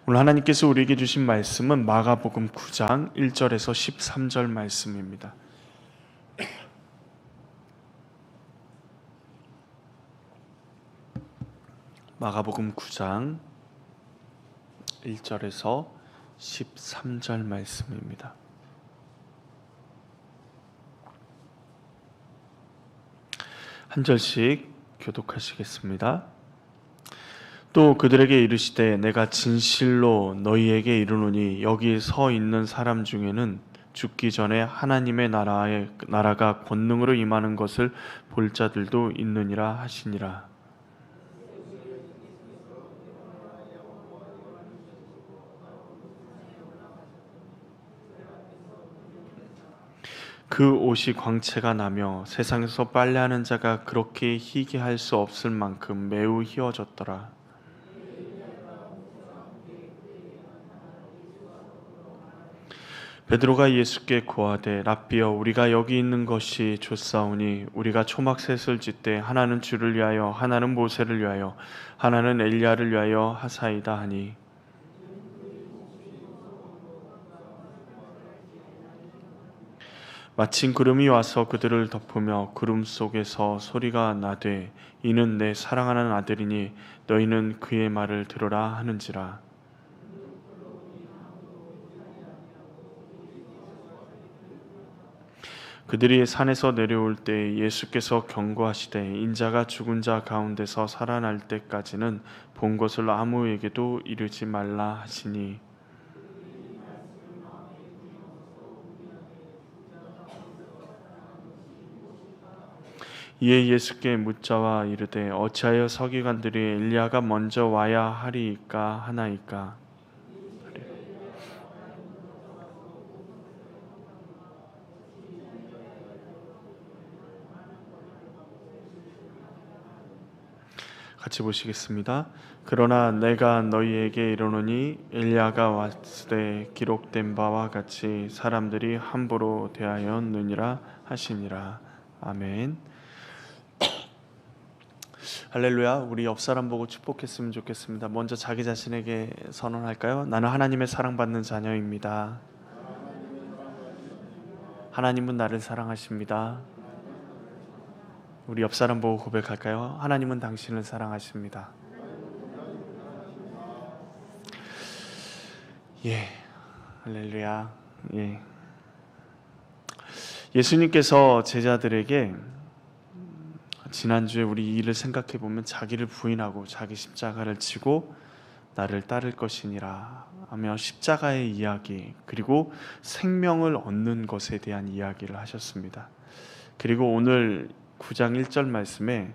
오늘 하나님께서 우리에게 주신 말씀은 마가복음 9장 1절에서 13절 말씀입니다. 마가복음 9장 1절에서 13절 말씀입니다. 한 절씩 교독하시겠습니다. 또 그들에게 이르시되 내가 진실로 너희에게 이르노니 여기 서 있는 사람 중에는 죽기 전에 하나님의 나라가 권능으로 임하는 것을 볼 자들도 있느니라 하시니라. 그 옷이 광채가 나며 세상에서 빨래하는 자가 그렇게 희게할 수 없을 만큼 매우 희어졌더라. 베드로가 예수께 고하되 랍비여 우리가 여기 있는 것이 좋사오니 우리가 초막셋을 짓되 하나는 주를 위하여 하나는 모세를 위하여 하나는 엘리야를 위하여 하사이다 하니 마침 구름이 와서 그들을 덮으며 구름 속에서 소리가 나되 이는 내 사랑하는 아들이니 너희는 그의 말을 들으라 하는지라. 그들이 산에서 내려올 때 예수께서 경고하시되 인자가 죽은 자 가운데서 살아날 때까지는 본 것을 아무에게도 이르지 말라 하시니 이에 예수께 묻자와 이르되 어찌하여 서기관들이 엘리야가 먼저 와야 하리이까 하나이까. 같이 보시겠습니다. 그러나 내가 너희에게 이르노니 엘리야가 왔으되 기록된 바와 같이 사람들이 함부로 대하였느니라 하시니라. 아멘. 할렐루야. 우리 옆 사람 보고 축복했으면 좋겠습니다. 먼저 자기 자신에게 선언할까요? 나는 하나님의 사랑받는 자녀입니다. 하나님은 나를 사랑하십니다. 우리 옆 사람 보고 고백할까요? 하나님은 당신을 사랑하십니다. 예, 할렐루야. 예. 예수님께서 제자들에게 지난주에 우리 이 일을 생각해 보면 자기를 부인하고 자기 십자가를 지고 나를 따를 것이니라 하며 십자가의 이야기 그리고 생명을 얻는 것에 대한 이야기를 하셨습니다. 그리고 오늘 9장 1절 말씀에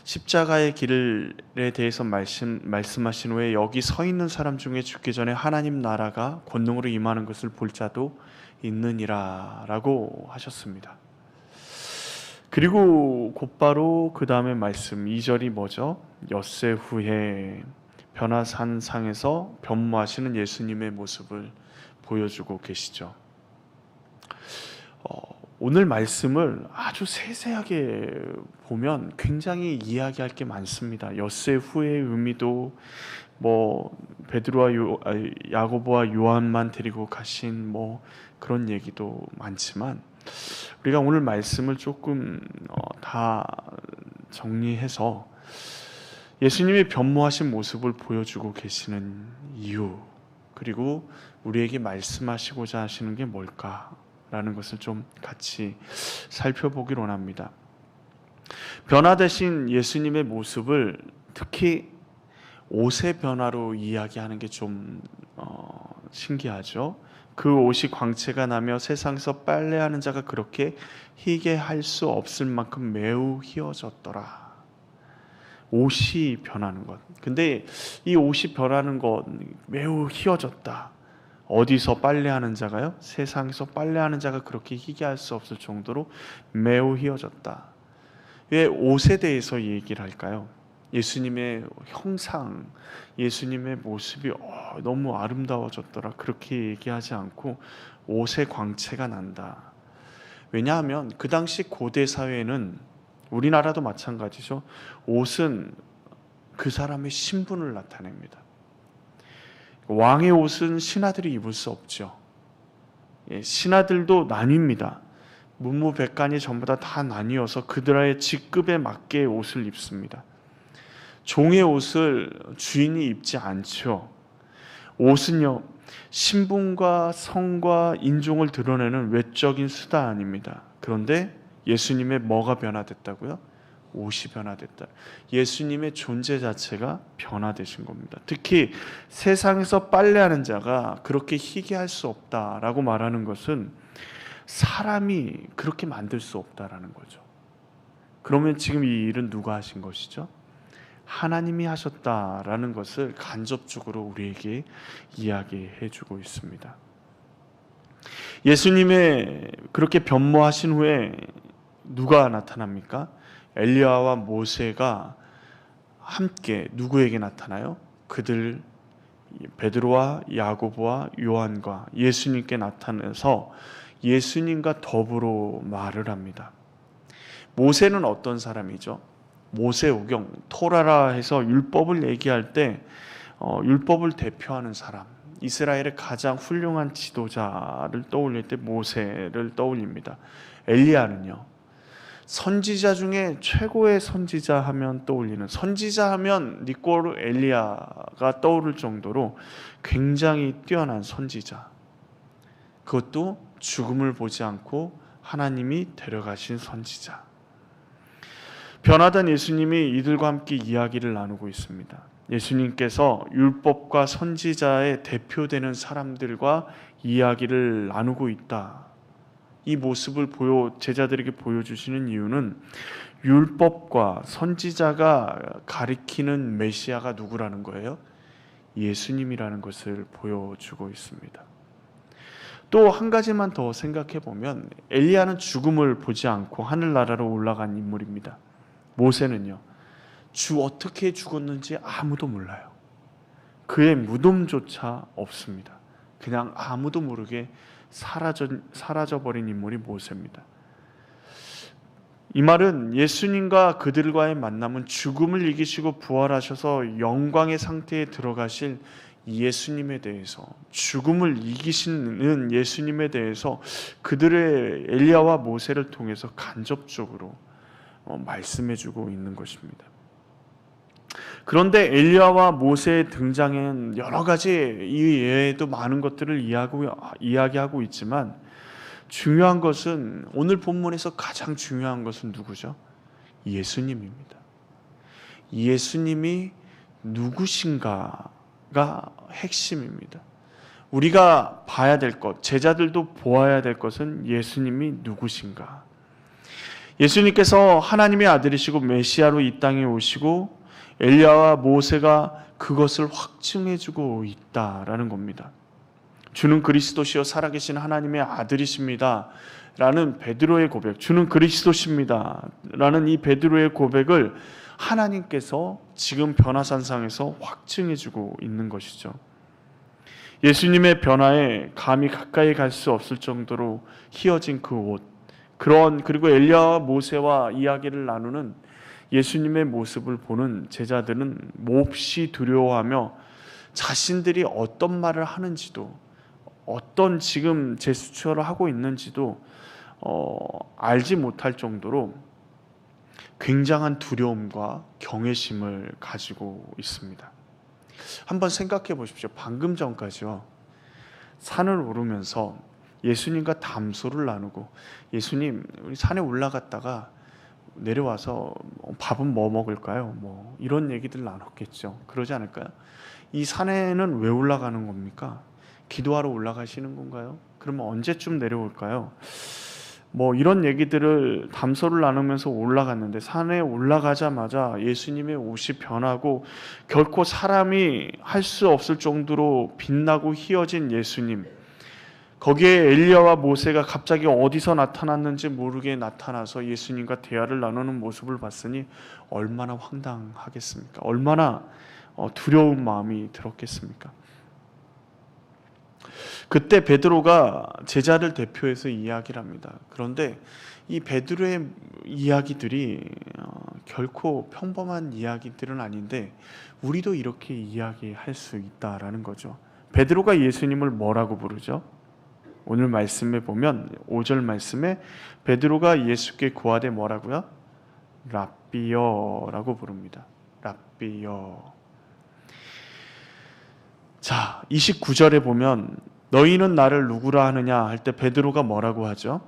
십자가의 길에 대해서 말씀하신 후에 여기 서 있는 사람 중에 죽기 전에 하나님 나라가 권능으로 임하는 것을 볼 자도 있느니라 라고 하셨습니다. 그리고 곧바로 그 다음에 말씀 2절이 뭐죠? 엿새 후에 변화산상에서 변모하시는 예수님의 모습을 보여주고 계시죠. 오늘 말씀을 아주 세세하게 보면 굉장히 이야기할 게 많습니다. 엿새 후의 의미도 베드로와 야고보와 요한만 데리고 가신 그런 얘기도 많지만 우리가 오늘 말씀을 조금 다 정리해서 예수님이 변모하신 모습을 보여주고 계시는 이유 그리고 우리에게 말씀하시고자 하시는 게 뭘까? 라는 것을 좀 같이 살펴보기를 원합니다. 변화되신 예수님의 모습을 특히 옷의 변화로 이야기하는 게 좀 신기하죠. 그 옷이 광채가 나며 세상에서 빨래하는 자가 그렇게 희게 할 수 없을 만큼 매우 희어졌더라. 옷이 변하는 것. 근데 이 옷이 변하는 것 매우 희어졌다. 어디서 빨래하는 자가요? 세상에서 빨래하는 자가 그렇게 희게 할 수 없을 정도로 매우 희어졌다. 왜 옷에 대해서 얘기를 할까요? 예수님의 형상, 예수님의 모습이 너무 아름다워졌더라 그렇게 얘기하지 않고 옷의 광채가 난다. 왜냐하면 그 당시 고대 사회는 우리나라도 마찬가지죠. 옷은 그 사람의 신분을 나타냅니다. 왕의 옷은 신하들이 입을 수 없죠. 신하들도 나뉩니다. 문무백관이 전부 다 나뉘어서 그들의 직급에 맞게 옷을 입습니다. 종의 옷을 주인이 입지 않죠. 옷은요, 신분과 성과 인종을 드러내는 외적인 수단입니다. 그런데 예수님의 뭐가 변화됐다고요? 옷이 변화됐다. 예수님의 존재 자체가 변화되신 겁니다. 특히 세상에서 빨래하는 자가 그렇게 희귀할 수 없다라고 말하는 것은 사람이 그렇게 만들 수 없다라는 거죠. 그러면 지금 이 일은 누가 하신 것이죠? 하나님이 하셨다라는 것을 간접적으로 우리에게 이야기해 주고 있습니다. 예수님의 그렇게 변모하신 후에 누가 나타납니까? 엘리야와 모세가 함께 누구에게 나타나요? 그들 베드로와 야고보와 요한과 예수님께 나타나서 예수님과 더불어 말을 합니다. 모세는 어떤 사람이죠? 모세오경, 토라라 해서 율법을 얘기할 때 율법을 대표하는 사람, 이스라엘의 가장 훌륭한 지도자를 떠올릴 때 모세를 떠올립니다. 엘리야는요, 선지자 중에 최고의 선지자 하면 떠올리는, 선지자 하면 니꼬르 엘리야가 떠오를 정도로 굉장히 뛰어난 선지자, 그것도 죽음을 보지 않고 하나님이 데려가신 선지자. 변화된 예수님이 이들과 함께 이야기를 나누고 있습니다. 예수님께서 율법과 선지자의 대표되는 사람들과 이야기를 나누고 있다. 이 모습을 제자들에게 보여주시는 이유는 율법과 선지자가 가리키는 메시아가 누구라는 거예요? 예수님이라는 것을 보여주고 있습니다. 또 한 가지만 더 생각해 보면 엘리야는 죽음을 보지 않고 하늘나라로 올라간 인물입니다. 모세는요, 주 어떻게 죽었는지 아무도 몰라요. 그의 무덤조차 없습니다. 그냥 아무도 모르게 사라져버린 인물이 모세입니다. 이 말은 예수님과 그들과의 만남은 죽음을 이기시고 부활하셔서 영광의 상태에 들어가실 예수님에 대해서, 죽음을 이기시는 예수님에 대해서 그들의 엘리야와 모세를 통해서 간접적으로 말씀해주고 있는 것입니다. 그런데 엘리야와 모세의 등장에는 여러 가지 이외에도 많은 것들을 이야기하고 있지만 중요한 것은, 오늘 본문에서 가장 중요한 것은 누구죠? 예수님입니다. 예수님이 누구신가가 핵심입니다. 우리가 봐야 될 것, 제자들도 보아야 될 것은 예수님이 누구신가. 예수님께서 하나님의 아들이시고 메시아로 이 땅에 오시고 엘리야와 모세가 그것을 확증해주고 있다라는 겁니다. 주는 그리스도시요 살아계신 하나님의 아들이십니다 라는 베드로의 고백, 주는 그리스도십니다 라는 이 베드로의 고백을 하나님께서 지금 변화산상에서 확증해주고 있는 것이죠. 예수님의 변화에 감히 가까이 갈 수 없을 정도로 휘어진 그 옷, 그리고 엘리야와 모세와 이야기를 나누는 예수님의 모습을 보는 제자들은 몹시 두려워하며 자신들이 어떤 말을 하는지도, 어떤 지금 제스처를 하고 있는지도 알지 못할 정도로 굉장한 두려움과 경외심을 가지고 있습니다. 한번 생각해 보십시오. 방금 전까지요, 산을 오르면서 예수님과 담소를 나누고, 예수님 우리 산에 올라갔다가 내려와서 밥은 뭐 먹을까요? 뭐 이런 얘기들 나눴겠죠. 그러지 않을까요? 이 산에는 왜 올라가는 겁니까? 기도하러 올라가시는 건가요? 그러면 언제쯤 내려올까요? 뭐 이런 얘기들을 담소를 나누면서 올라갔는데, 산에 올라가자마자 예수님의 옷이 변하고 결코 사람이 할 수 없을 정도로 빛나고 휘어진 예수님, 거기에 엘리야와 모세가 갑자기 어디서 나타났는지 모르게 나타나서 예수님과 대화를 나누는 모습을 봤으니 얼마나 황당하겠습니까? 얼마나 두려운 마음이 들었겠습니까? 그때 베드로가 제자를 대표해서 이야기를 합니다. 그런데 이 베드로의 이야기들이 결코 평범한 이야기들은 아닌데 우리도 이렇게 이야기할 수 있다라는 거죠. 베드로가 예수님을 뭐라고 부르죠? 오늘 말씀에 보면 5절 말씀에 베드로가 예수께 고하되 뭐라고요? 랍비여라고 부릅니다. 랍비여. 자, 29절에 보면 너희는 나를 누구라 하느냐 할 때 베드로가 뭐라고 하죠?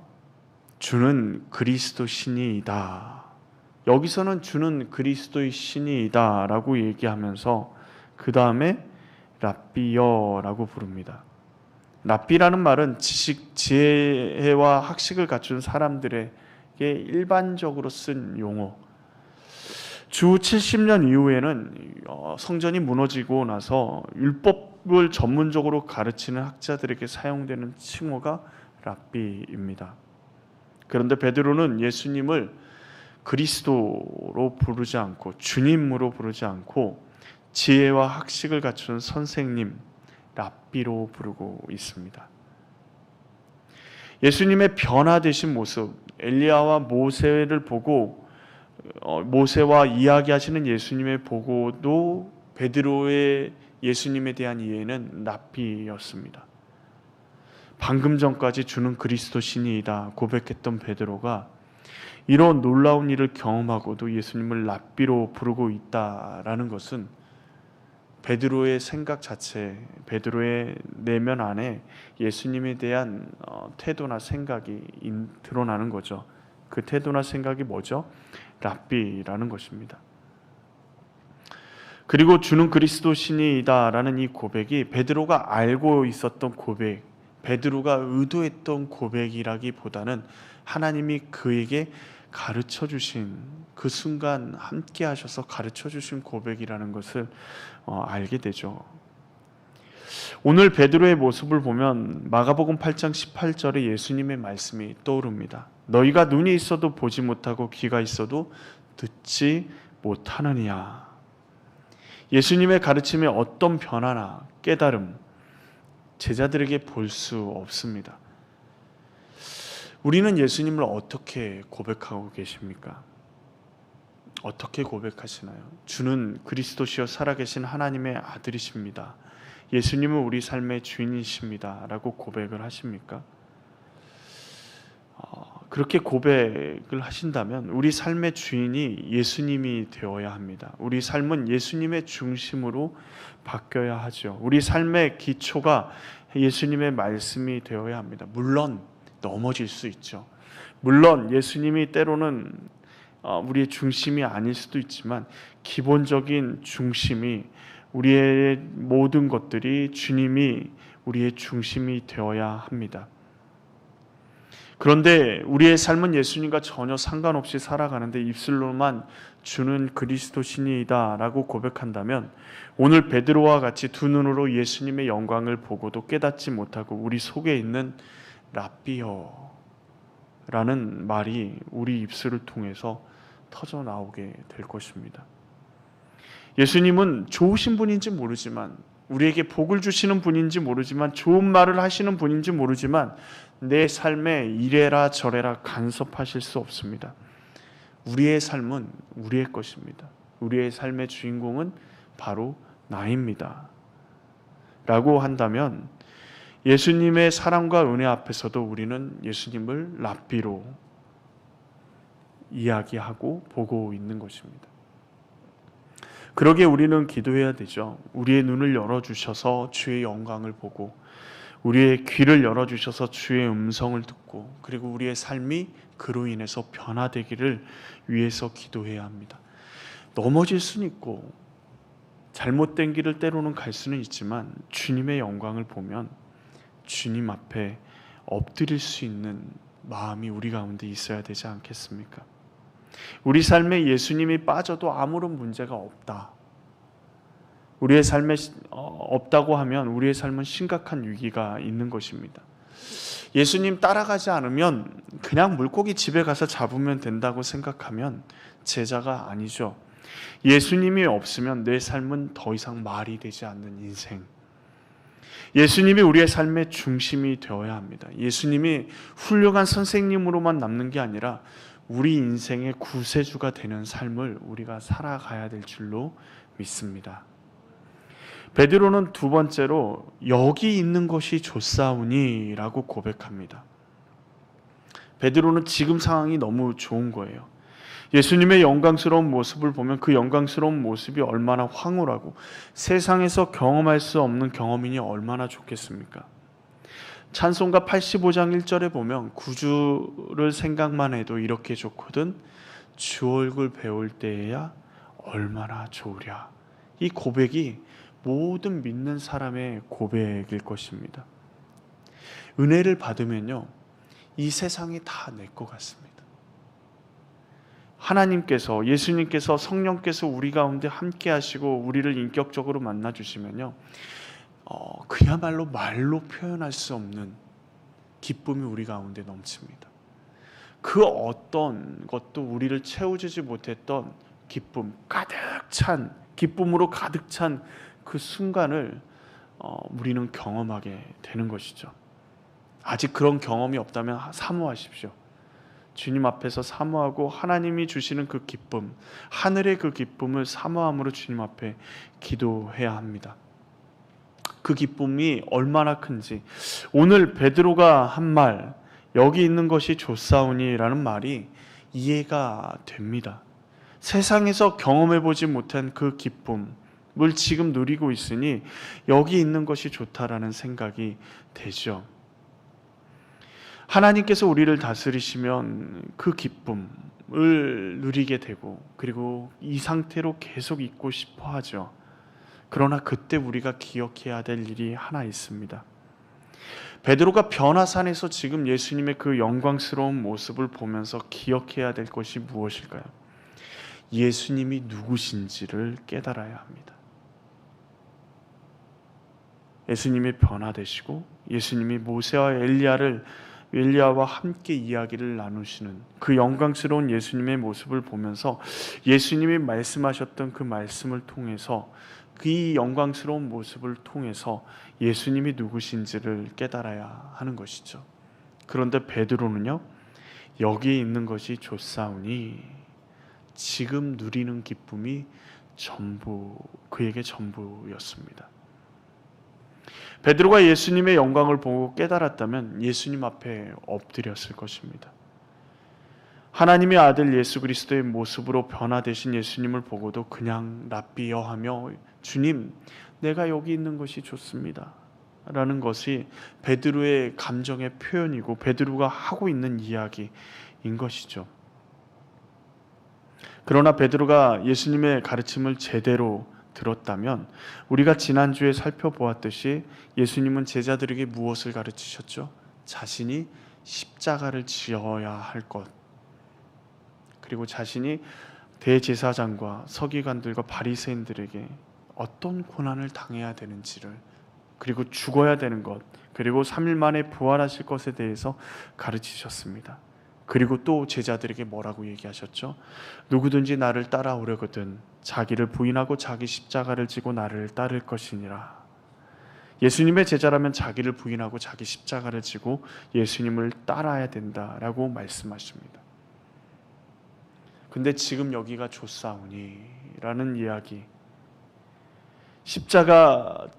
주는 그리스도 신이이다. 여기서는 주는 그리스도의 신이이다 라고 얘기하면서 그 다음에 랍비여라고 부릅니다. 랍비라는 말은 지식, 지혜와 학식을 갖춘 사람들에게 일반적으로 쓴 용어. 주 70년 이후에는 성전이 무너지고 나서 율법을 전문적으로 가르치는 학자들에게 사용되는 칭호가 랍비입니다. 그런데 베드로는 예수님을 그리스도로 부르지 않고 주님으로 부르지 않고 지혜와 학식을 갖춘 선생님, 랍비로 부르고 있습니다. 예수님의 변화되신 모습, 엘리야와 모세를 보고 모세와 이야기하시는 예수님의 보고도 베드로의 예수님에 대한 이해는 랍비였습니다. 방금 전까지 주는 그리스도 신이이다 고백했던 베드로가 이런 놀라운 일을 경험하고도 예수님을 랍비로 부르고 있다라는 것은 베드로의 생각 자체, 베드로의 내면 안에 예수님에 대한 태도나 생각이 드러나는 거죠. 그 태도나 생각이 뭐죠? 랍비라는 것입니다. 그리고 주는 그리스도 신이다라는 이 고백이 베드로가 알고 있었던 고백, 베드로가 의도했던 고백이라기보다는 하나님이 그에게 가르쳐 주신 그 순간 함께 하셔서 가르쳐 주신 고백이라는 것을 알게 되죠. 오늘 베드로의 모습을 보면 마가복음 8장 18절에 예수님의 말씀이 떠오릅니다. 너희가 눈이 있어도 보지 못하고 귀가 있어도 듣지 못하느냐. 예수님의 가르침에 어떤 변화나 깨달음 제자들에게 볼 수 없습니다. 우리는 예수님을 어떻게 고백하고 계십니까? 어떻게 고백하시나요? 주는 그리스도시요 살아계신 하나님의 아들이십니다. 예수님은 우리 삶의 주인이십니다. 라고 고백을 하십니까? 그렇게 고백을 하신다면 우리 삶의 주인이 예수님이 되어야 합니다. 우리 삶은 예수님의 중심으로 바뀌어야 하죠. 우리 삶의 기초가 예수님의 말씀이 되어야 합니다. 물론 넘어질 수 있죠. 물론 예수님이 때로는 우리의 중심이 아닐 수도 있지만 기본적인 중심이 우리의 모든 것들이 주님이 우리의 중심이 되어야 합니다. 그런데 우리의 삶은 예수님과 전혀 상관없이 살아가는데 입술로만 주는 그리스도 신이다 라고 고백한다면 오늘 베드로와 같이 두 눈으로 예수님의 영광을 보고도 깨닫지 못하고 우리 속에 있는 랍비여 라는 말이 우리 입술을 통해서 터져 나오게 될 것입니다. 예수님은 좋으신 분인지 모르지만 우리에게 복을 주시는 분인지 모르지만 좋은 말을 하시는 분인지 모르지만 내 삶에 이래라 저래라 간섭하실 수 없습니다. 우리의 삶은 우리의 것입니다. 우리의 삶의 주인공은 바로 나입니다. 라고 한다면 예수님의 사랑과 은혜 앞에서도 우리는 예수님을 랍비로 이야기하고 보고 있는 것입니다. 그러기에 우리는 기도해야 되죠. 우리의 눈을 열어주셔서 주의 영광을 보고 우리의 귀를 열어주셔서 주의 음성을 듣고 그리고 우리의 삶이 그로 인해서 변화되기를 위해서 기도해야 합니다. 넘어질 수는 있고 잘못된 길을 때로는 갈 수는 있지만 주님의 영광을 보면 주님 앞에 엎드릴 수 있는 마음이 우리 가운데 있어야 되지 않겠습니까? 우리 삶에 예수님이 빠져도 아무런 문제가 없다. 우리의 삶에 없다고 하면 우리의 삶은 심각한 위기가 있는 것입니다. 예수님 따라가지 않으면 그냥 물고기 집에 가서 잡으면 된다고 생각하면 제자가 아니죠. 예수님이 없으면 내 삶은 더 이상 말이 되지 않는 인생. 예수님이 우리의 삶의 중심이 되어야 합니다. 예수님이 훌륭한 선생님으로만 남는 게 아니라 우리 인생의 구세주가 되는 삶을 우리가 살아가야 될 줄로 믿습니다. 베드로는 두 번째로 여기 있는 것이 좋사오니라고 고백합니다. 베드로는 지금 상황이 너무 좋은 거예요. 예수님의 영광스러운 모습을 보면 그 영광스러운 모습이 얼마나 황홀하고 세상에서 경험할 수 없는 경험이니 얼마나 좋겠습니까? 찬송가 85장 1절에 보면 구주를 생각만 해도 이렇게 좋거든 주 얼굴 배울 때에야 얼마나 좋으랴. 이 고백이 모든 믿는 사람의 고백일 것입니다. 은혜를 받으면요, 이 세상이 다 내 것 같습니다. 하나님께서, 예수님께서, 성령께서 우리 가운데 함께 하시고 우리를 인격적으로 만나 주시면요, 그야말로 말로 표현할 수 없는 기쁨이 우리 가운데 넘칩니다. 그 어떤 것도 우리를 채워주지 못했던 기쁨, 가득 찬, 기쁨으로 가득 찬 그 순간을 우리는 경험하게 되는 것이죠. 아직 그런 경험이 없다면 사모하십시오. 주님 앞에서 사모하고 하나님이 주시는 그 기쁨, 하늘의 그 기쁨을 사모함으로 주님 앞에 기도해야 합니다. 그 기쁨이 얼마나 큰지, 오늘 베드로가 한 말, 여기 있는 것이 좋사오니라는 말이 이해가 됩니다. 세상에서 경험해보지 못한 그 기쁨을 지금 누리고 있으니 여기 있는 것이 좋다라는 생각이 되죠. 하나님께서 우리를 다스리시면 그 기쁨을 누리게 되고, 그리고 이 상태로 계속 있고 싶어 하죠. 그러나 그때 우리가 기억해야 될 일이 하나 있습니다. 베드로가 변화산에서 지금 예수님의 그 영광스러운 모습을 보면서 기억해야 될 것이 무엇일까요? 예수님이 누구신지를 깨달아야 합니다. 예수님이 변화되시고 예수님이 모세와 엘리야와 함께 이야기를 나누시는 그 영광스러운 예수님의 모습을 보면서 예수님이 말씀하셨던 그 말씀을 통해서, 그 영광스러운 모습을 통해서 예수님이 누구신지를 깨달아야 하는 것이죠. 그런데 베드로는요, 여기 있는 것이 좋사오니, 지금 누리는 기쁨이 그에게 전부였습니다. 베드로가 예수님의 영광을 보고 깨달았다면 예수님 앞에 엎드렸을 것입니다. 하나님의 아들 예수 그리스도의 모습으로 변화되신 예수님을 보고도 그냥 랍비여 하며 주님, 내가 여기 있는 것이 좋습니다 라는 것이 베드로의 감정의 표현이고 베드로가 하고 있는 이야기인 것이죠. 그러나 베드로가 예수님의 가르침을 제대로 들었다면, 우리가 지난주에 살펴보았듯이 예수님은 제자들에게 무엇을 가르치셨죠? 자신이 십자가를 지어야 할 것, 그리고 자신이 대제사장과 서기관들과 바리새인들에게 어떤 고난을 당해야 되는지를, 그리고 죽어야 되는 것, 그리고 3일 만에 부활하실 것에 대해서 가르치셨습니다. 그리고 또 제자들에게 뭐라고 얘기하셨죠? 누구든지 나를 따라오려거든 자기를 부인하고 자기 십자가를 지고 나를 따를 것이니라. 예수님의 제자라면 자기를 부인하고 자기 십자가를 지고 예수님을 따라야 된다라고 말씀하십니다. 근데 지금 여기가 좋사오니라는 이야기, 십자가는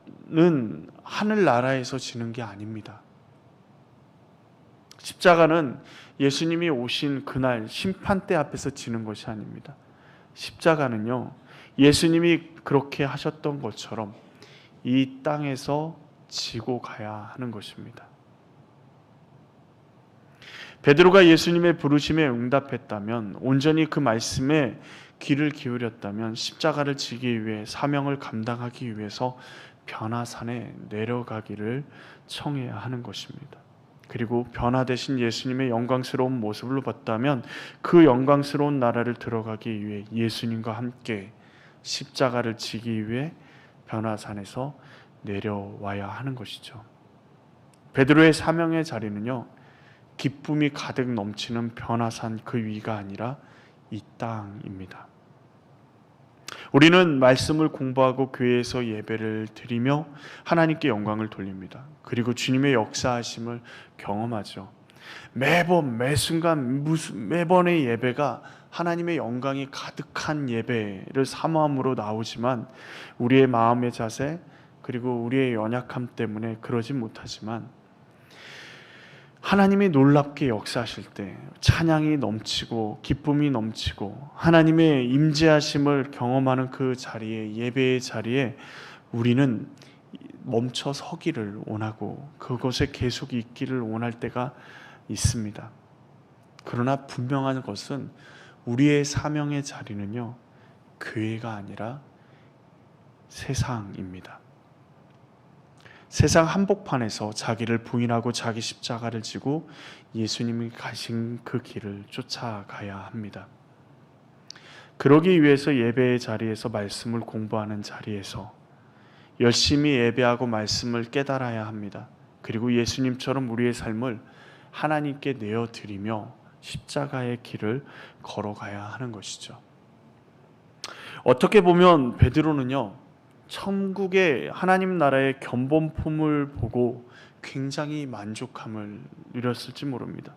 하늘나라에서 지는 게 아닙니다. 십자가는 예수님이 오신 그날 심판대 앞에서 지는 것이 아닙니다. 십자가는요, 예수님이 그렇게 하셨던 것처럼 이 땅에서 지고 가야 하는 것입니다. 베드로가 예수님의 부르심에 응답했다면, 온전히 그 말씀에 귀를 기울였다면 십자가를 지기 위해, 사명을 감당하기 위해서 변화산에 내려가기를 청해야 하는 것입니다. 그리고 변화되신 예수님의 영광스러운 모습을 봤다면 그 영광스러운 나라를 들어가기 위해 예수님과 함께 십자가를 지기 위해 변화산에서 내려와야 하는 것이죠. 베드로의 사명의 자리는요, 기쁨이 가득 넘치는 변화산 그 위가 아니라 이 땅입니다. 우리는 말씀을 공부하고 교회에서 예배를 드리며 하나님께 영광을 돌립니다. 그리고 주님의 역사하심을 경험하죠. 매번 매순간 매번의 예배가 하나님의 영광이 가득한 예배를 사모함으로 나오지만, 우리의 마음의 자세, 그리고 우리의 연약함 때문에 그러지 못하지만 하나님이 놀랍게 역사하실 때 찬양이 넘치고 기쁨이 넘치고 하나님의 임재하심을 경험하는 그 자리에, 예배의 자리에 우리는 멈춰 서기를 원하고 그곳에 계속 있기를 원할 때가 있습니다. 그러나 분명한 것은 우리의 사명의 자리는요, 교회가 아니라 세상입니다. 세상 한복판에서 자기를 부인하고 자기 십자가를 지고 예수님이 가신 그 길을 쫓아가야 합니다. 그러기 위해서 예배의 자리에서 말씀을 공부하는 자리에서 열심히 예배하고 말씀을 깨달아야 합니다. 그리고 예수님처럼 우리의 삶을 하나님께 내어드리며 십자가의 길을 걸어가야 하는 것이죠. 어떻게 보면 베드로는요, 천국의 하나님 나라의 견본품을 보고 굉장히 만족함을 누렸을지 모릅니다.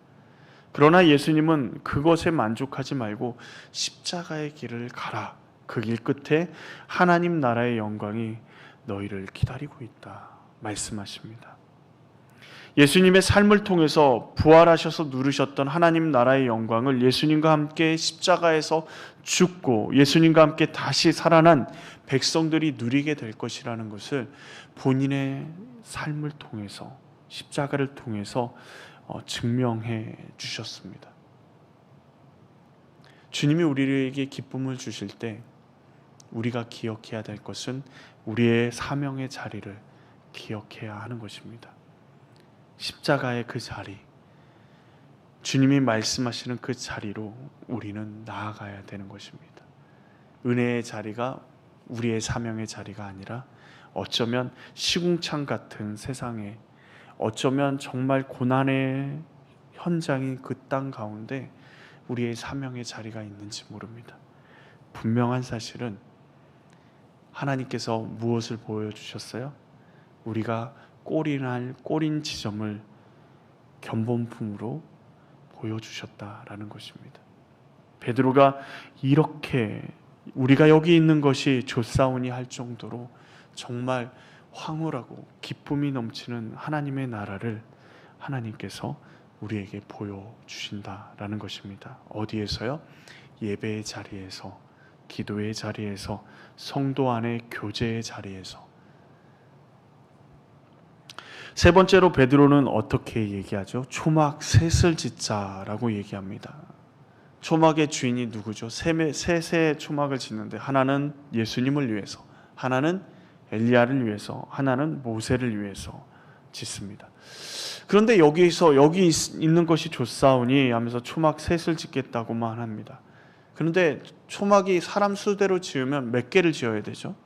그러나 예수님은 그것에 만족하지 말고 십자가의 길을 가라. 그 길 끝에 하나님 나라의 영광이 너희를 기다리고 있다 말씀하십니다. 예수님의 삶을 통해서 부활하셔서 누르셨던 하나님 나라의 영광을 예수님과 함께 십자가에서 죽고 예수님과 함께 다시 살아난 백성들이 누리게 될 것이라는 것을 본인의 삶을 통해서, 십자가를 통해서 증명해 주셨습니다. 주님이 우리에게 기쁨을 주실 때 우리가 기억해야 될 것은 우리의 사명의 자리를 기억해야 하는 것입니다. 십자가의 그 자리, 주님이 말씀하시는 그 자리로 우리는 나아가야 되는 것입니다. 은혜의 자리가 우리의 사명의 자리가 아니라 어쩌면 시궁창 같은 세상에, 어쩌면 정말 고난의 현장인 그 땅 가운데 우리의 사명의 자리가 있는지 모릅니다. 분명한 사실은 하나님께서 무엇을 보여주셨어요? 우리가 꼬린 지점을 견본품으로 보여주셨다라는 것입니다. 베드로가 이렇게 우리가 여기 있는 것이 좋사오니 할 정도로 정말 황홀하고 기쁨이 넘치는 하나님의 나라를 하나님께서 우리에게 보여주신다라는 것입니다. 어디에서요? 예배의 자리에서, 기도의 자리에서, 성도 안의 교제의 자리에서. 세 번째로 베드로는 어떻게 얘기하죠? 초막 셋을 짓자라고 얘기합니다. 초막의 주인이 누구죠? 셋의 초막을 짓는데 하나는 예수님을 위해서, 하나는 엘리야를 위해서, 하나는 모세를 위해서 짓습니다. 그런데 여기 있는 것이 좋사오니 하면서 초막 셋을 짓겠다고만 합니다. 그런데 초막이 사람 수대로 지으면 몇 개를 지어야 되죠?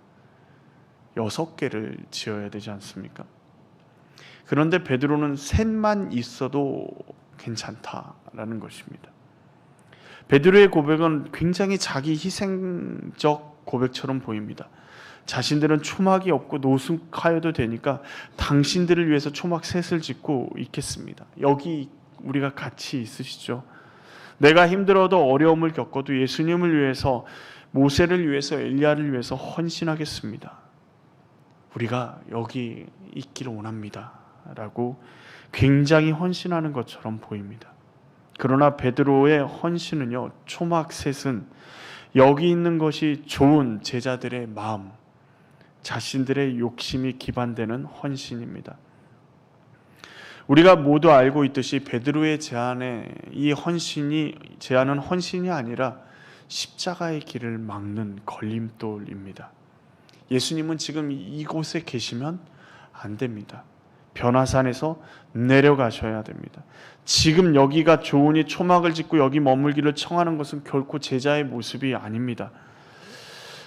6개를 지어야 되지 않습니까? 그런데 베드로는 셋만 있어도 괜찮다라는 것입니다. 베드로의 고백은 굉장히 자기 희생적 고백처럼 보입니다. 자신들은 초막이 없고 노숙하여도 되니까 당신들을 위해서 초막 셋을 짓고 있겠습니다. 여기 우리가 같이 있으시죠? 내가 힘들어도 어려움을 겪어도 예수님을 위해서, 모세를 위해서, 엘리야를 위해서 헌신하겠습니다. 우리가 여기 있기를 원합니다 라고 굉장히 헌신하는 것처럼 보입니다. 그러나 베드로의 헌신은요, 초막 셋은 여기 있는 것이 좋은 제자들의 마음, 자신들의 욕심이 기반되는 헌신입니다. 우리가 모두 알고 있듯이 베드로의 제안은 헌신이 아니라 십자가의 길을 막는 걸림돌입니다. 예수님은 지금 이곳에 계시면 안 됩니다. 변화산에서 내려가셔야 됩니다. 지금 여기가 좋으니 초막을 짓고 여기 머물기를 청하는 것은 결코 제자의 모습이 아닙니다.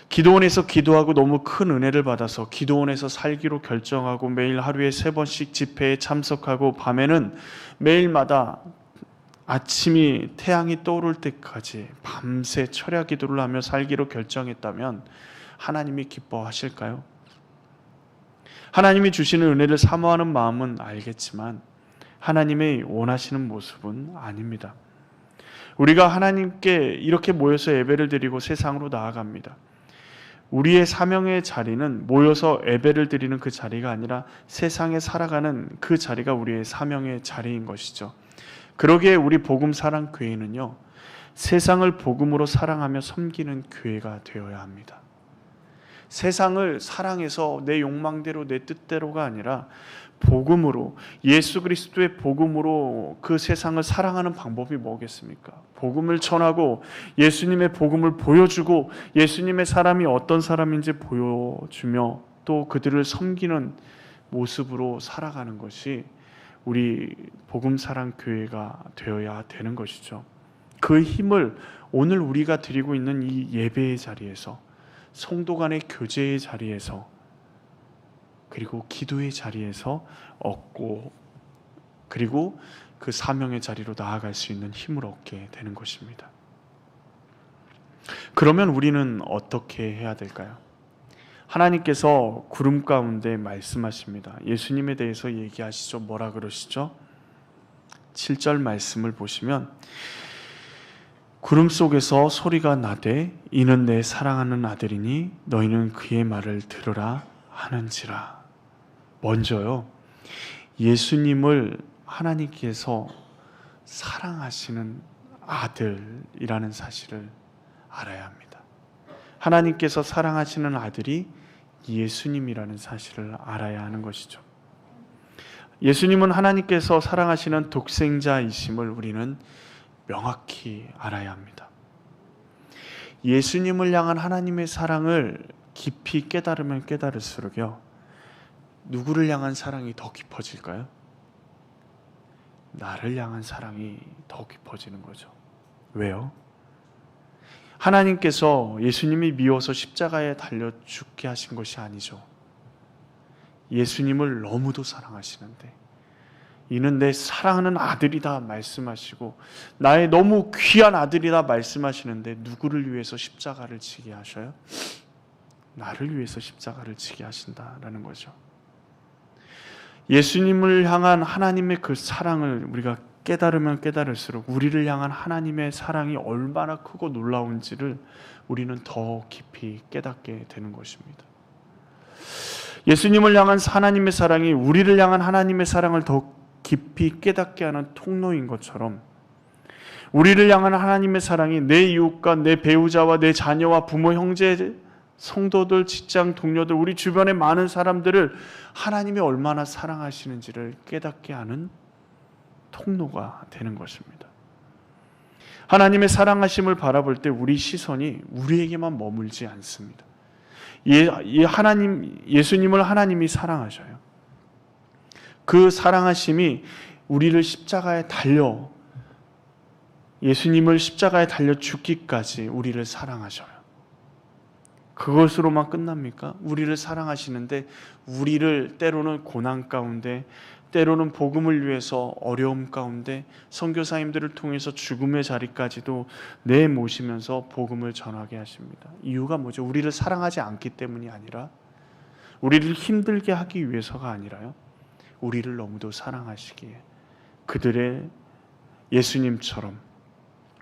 기도원에서 기도하고 너무 큰 은혜를 받아서 기도원에서 살기로 결정하고 매일 하루에 3번씩 집회에 참석하고 밤에는 매일마다 아침이 태양이 떠오를 때까지 밤새 철야 기도를 하며 살기로 결정했다면 하나님이 기뻐하실까요? 하나님이 주시는 은혜를 사모하는 마음은 알겠지만 하나님의 원하시는 모습은 아닙니다. 우리가 하나님께 이렇게 모여서 예배를 드리고 세상으로 나아갑니다. 우리의 사명의 자리는 모여서 예배를 드리는 그 자리가 아니라 세상에 살아가는 그 자리가 우리의 사명의 자리인 것이죠. 그러기에 우리 복음 사랑 교회는요, 세상을 복음으로 사랑하며 섬기는 교회가 되어야 합니다. 세상을 사랑해서 내 욕망대로 내 뜻대로가 아니라 복음으로, 예수 그리스도의 복음으로 그 세상을 사랑하는 방법이 뭐겠습니까? 복음을 전하고 예수님의 복음을 보여주고 예수님의 사람이 어떤 사람인지 보여주며 또 그들을 섬기는 모습으로 살아가는 것이 우리 복음사랑교회가 되어야 되는 것이죠. 그 힘을 오늘 우리가 드리고 있는 이 예배의 자리에서, 성도 간의 교제의 자리에서, 그리고 기도의 자리에서 얻고, 그리고 그 사명의 자리로 나아갈 수 있는 힘을 얻게 되는 것입니다. 그러면 우리는 어떻게 해야 될까요? 하나님께서 구름 가운데 말씀하십니다. 예수님에 대해서 얘기하시죠. 뭐라 그러시죠? 7절 말씀을 보시면 구름 속에서 소리가 나되 이는 내 사랑하는 아들이니 너희는 그의 말을 들으라 하는지라. 먼저요, 예수님을 하나님께서 사랑하시는 아들이라는 사실을 알아야 합니다. 하나님께서 사랑하시는 아들이 예수님이라는 사실을 알아야 하는 것이죠. 예수님은 하나님께서 사랑하시는 독생자이심을 우리는 명확히 알아야 합니다. 예수님을 향한 하나님의 사랑을 깊이 깨달으면 깨달을수록요, 누구를 향한 사랑이 더 깊어질까요? 나를 향한 사랑이 더 깊어지는 거죠. 왜요? 하나님께서 예수님이 미워서 십자가에 달려 죽게 하신 것이 아니죠. 예수님을 너무도 사랑하시는데 이는 내 사랑하는 아들이다 말씀하시고 나의 너무 귀한 아들이다 말씀하시는데 누구를 위해서 십자가를 지게 하셔요? 나를 위해서 십자가를 지게 하신다라는 거죠. 예수님을 향한 하나님의 그 사랑을 우리가 깨달으면 깨달을수록 우리를 향한 하나님의 사랑이 얼마나 크고 놀라운지를 우리는 더 깊이 깨닫게 되는 것입니다. 예수님을 향한 하나님의 사랑이 우리를 향한 하나님의 사랑을 더 깊이 깨닫게 하는 통로인 것처럼 우리를 향한 하나님의 사랑이 내 이웃과 내 배우자와 내 자녀와 부모, 형제, 성도들, 직장 동료들, 우리 주변의 많은 사람들을 하나님이 얼마나 사랑하시는지를 깨닫게 하는 통로가 되는 것입니다. 하나님의 사랑하심을 바라볼 때 우리 시선이 우리에게만 머물지 않습니다. 예수님을 하나님이 사랑하셔요. 그 사랑하심이 우리를 십자가에 달려, 예수님을 십자가에 달려 죽기까지 우리를 사랑하셔요. 그것으로만 끝납니까? 우리를 사랑하시는데 우리를 때로는 고난 가운데, 때로는 복음을 위해서 어려움 가운데 선교사님들을 통해서 죽음의 자리까지도 내모시면서 복음을 전하게 하십니다. 이유가 뭐죠? 우리를 사랑하지 않기 때문이 아니라, 우리를 힘들게 하기 위해서가 아니라요, 우리를 너무도 사랑하시기에 그들의 예수님처럼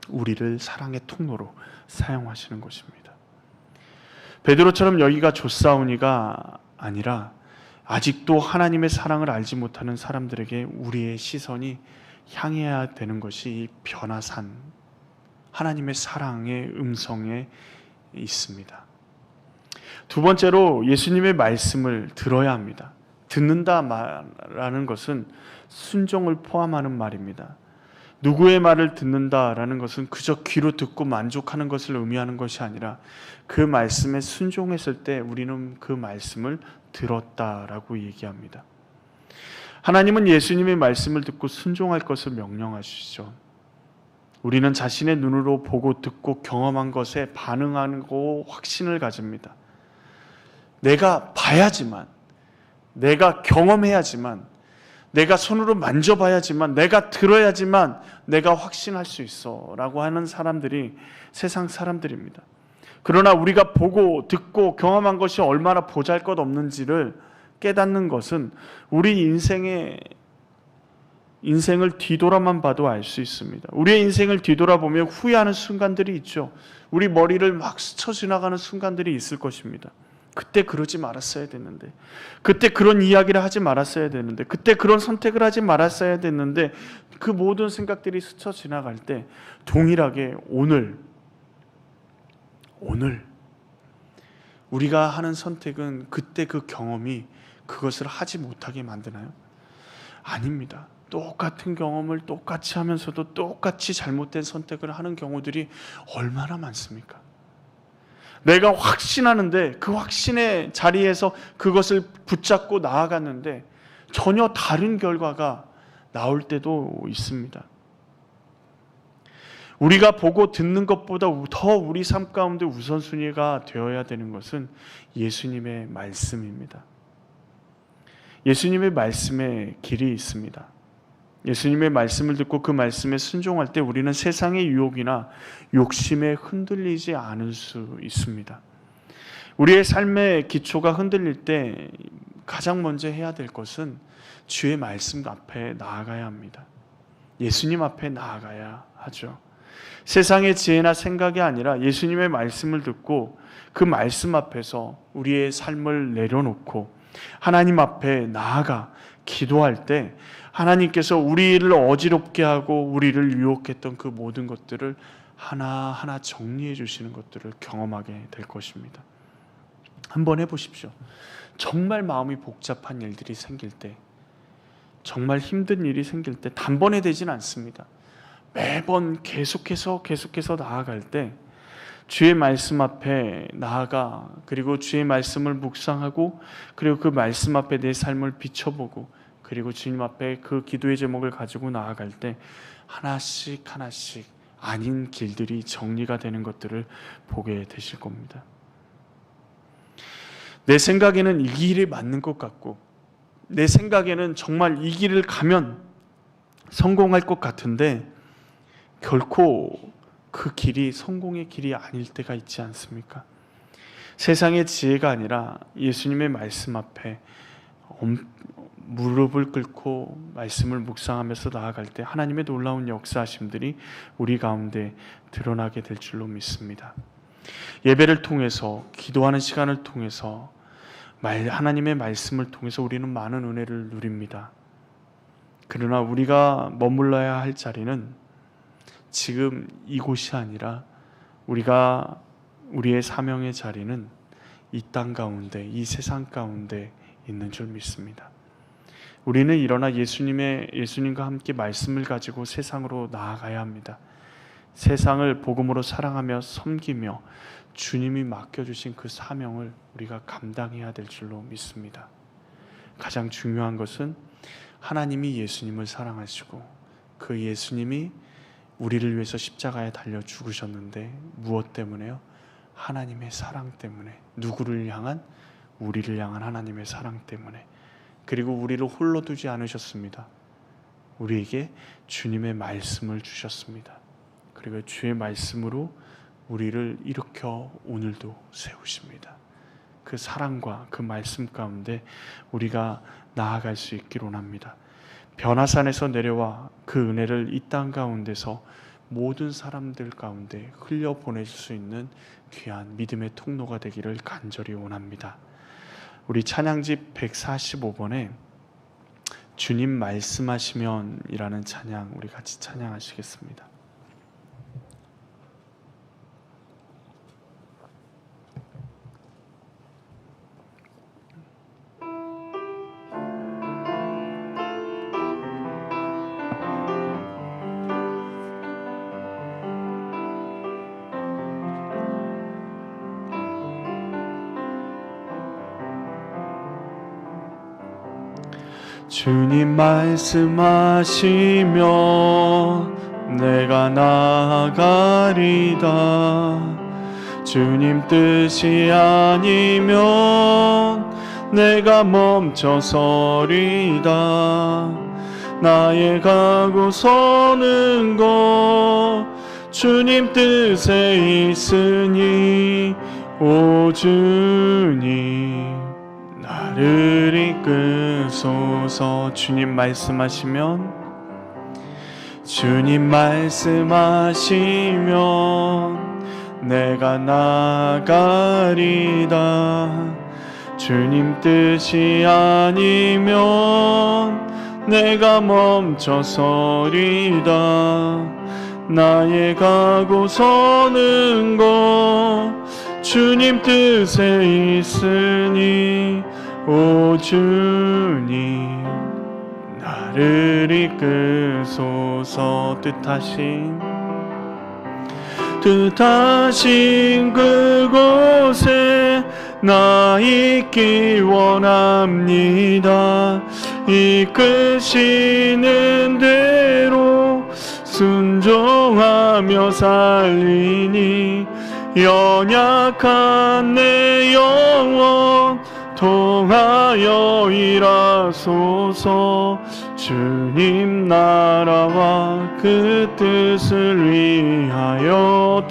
우리를 사랑의 통로로 사용하시는 것입니다. 베드로처럼 여기가 좋사오니가 아니라 아직도 하나님의 사랑을 알지 못하는 사람들에게 우리의 시선이 향해야 되는 것이 이 변화산 하나님의 사랑의 음성에 있습니다. 두 번째로 예수님의 말씀을 들어야 합니다. 듣는다라는 것은 순종을 포함하는 말입니다. 누구의 말을 듣는다라는 것은 그저 귀로 듣고 만족하는 것을 의미하는 것이 아니라 그 말씀에 순종했을 때 우리는 그 말씀을 들었다라고 얘기합니다. 하나님은 예수님의 말씀을 듣고 순종할 것을 명령하시죠. 우리는 자신의 눈으로 보고 듣고 경험한 것에 반응하고 확신을 가집니다. 내가 봐야지만, 내가 경험해야지만, 내가 손으로 만져봐야지만, 내가 들어야지만 내가 확신할 수 있어 라고 하는 사람들이 세상 사람들입니다. 그러나 우리가 보고 듣고 경험한 것이 얼마나 보잘것없는지를 깨닫는 것은 우리 인생의 인생을 뒤돌아만 봐도 알 수 있습니다. 우리의 인생을 뒤돌아보며 후회하는 순간들이 있죠. 우리 머리를 막 스쳐 지나가는 순간들이 있을 것입니다. 그때 그러지 말았어야 됐는데, 그때 그런 이야기를 하지 말았어야 됐는데, 그때 그런 선택을 하지 말았어야 됐는데, 그 모든 생각들이 스쳐 지나갈 때 동일하게 오늘 우리가 하는 선택은 그때 그 경험이 그것을 하지 못하게 만드나요? 아닙니다. 똑같은 경험을 똑같이 하면서도 똑같이 잘못된 선택을 하는 경우들이 얼마나 많습니까? 내가 확신하는데 그 확신의 자리에서 그것을 붙잡고 나아갔는데 전혀 다른 결과가 나올 때도 있습니다. 우리가 보고 듣는 것보다 더 우리 삶 가운데 우선순위가 되어야 되는 것은 예수님의 말씀입니다. 예수님의 말씀에 길이 있습니다. 예수님의 말씀을 듣고 그 말씀에 순종할 때 우리는 세상의 유혹이나 욕심에 흔들리지 않을 수 있습니다. 우리의 삶의 기초가 흔들릴 때 가장 먼저 해야 될 것은 주의 말씀 앞에 나아가야 합니다. 예수님 앞에 나아가야 하죠. 세상의 지혜나 생각이 아니라 예수님의 말씀을 듣고 그 말씀 앞에서 우리의 삶을 내려놓고 하나님 앞에 나아가 기도할 때 하나님께서 우리를 어지럽게 하고 우리를 유혹했던 그 모든 것들을 하나하나 정리해 주시는 것들을 경험하게 될 것입니다. 한번 해보십시오. 정말 마음이 복잡한 일들이 생길 때, 정말 힘든 일이 생길 때 단번에 되진 않습니다. 매번 계속해서 나아갈 때 주의 말씀 앞에 나아가, 그리고 주의 말씀을 묵상하고, 그리고 그 말씀 앞에 내 삶을 비춰보고, 그리고 주님 앞에 그 기도의 제목을 가지고 나아갈 때 하나씩 아닌 길들이 정리가 되는 것들을 보게 되실 겁니다. 내 생각에는 이 길이 맞는 것 같고, 내 생각에는 정말 이 길을 가면 성공할 것 같은데 결코 그 길이 성공의 길이 아닐 때가 있지 않습니까? 세상의 지혜가 아니라 예수님의 말씀 앞에 무릎을 꿇고 말씀을 묵상하면서 나아갈 때 하나님의 놀라운 역사하심들이 우리 가운데 드러나게 될 줄로 믿습니다. 예배를 통해서, 기도하는 시간을 통해서, 하나님의 말씀을 통해서 우리는 많은 은혜를 누립니다. 그러나 우리가 머물러야 할 자리는 지금 이곳이 아니라 우리의 사명의 자리는 이 땅 가운데, 이 세상 가운데 있는 줄 믿습니다. 우리는 일어나 예수님과 함께 말씀을 가지고 세상으로 나아가야 합니다. 세상을 복음으로 사랑하며 섬기며 주님이 맡겨주신 그 사명을 우리가 감당해야 될 줄로 믿습니다. 가장 중요한 것은 하나님이 예수님을 사랑하시고 그 예수님이 우리를 위해서 십자가에 달려 죽으셨는데 무엇 때문에요? 하나님의 사랑 때문에. 누구를 향한? 우리를 향한 하나님의 사랑 때문에. 그리고 우리를 홀로 두지 않으셨습니다. 우리에게 주님의 말씀을 주셨습니다. 그리고 주의 말씀으로 우리를 일으켜 오늘도 세우십니다. 그 사랑과 그 말씀 가운데 우리가 나아갈 수 있기를 원합니다. 변화산에서 내려와 그 은혜를 이 땅 가운데서 모든 사람들 가운데 흘려보낼 수 있는 귀한 믿음의 통로가 되기를 간절히 원합니다. 우리 찬양집 145번에 주님 말씀하시면 이라는 찬양 우리 같이 찬양하시겠습니다. 주님 말씀하시면 내가 나아가리다. 주님 뜻이 아니면 내가 멈춰서리다. 나의 가고 서는 것 주님 뜻에 있으니 오 주님 나를 이끄소서. 주님 말씀하시면 주님 말씀하시면 내가 나가리다. 주님 뜻이 아니면 내가 멈춰서리다. 나의 가고 서는 곳 주님 뜻에 있으니 오 주님 나를 이끄소서. 뜻하신 그곳에 나 있기 원합니다. 이끄시는 대로 순종하며 살리니 연약한 내 영혼 통하여 일하소서. 주님 나라와 그 뜻을 위하여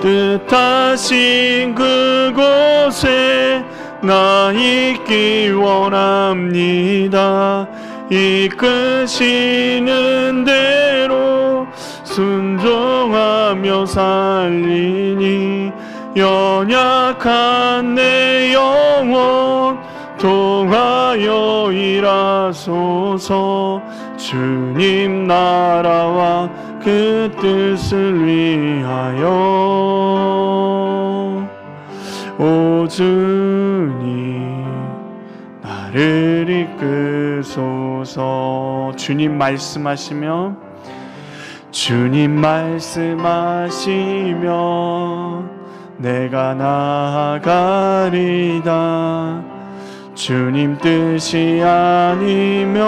뜻하신 그곳에 나 있기 원합니다. 이끄시는 대로 순종하며 살리니 연약한 내 영혼 통하여 일하소서. 주님 나라와 그 뜻을 위하여 오 주님 나를 이끄소서. 주님 말씀하시면 내가 나아가리다. 주님 뜻이 아니면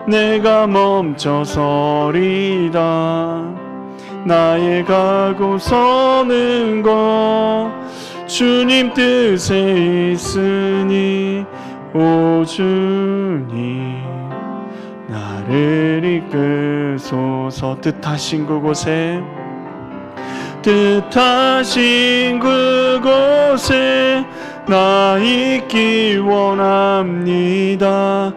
내가 멈춰서리다. 나의 가고 서는 곳 주님 뜻에 있으니 오 주님 나를 이끄소서. 뜻하신 그곳에 나 있기 원합니다.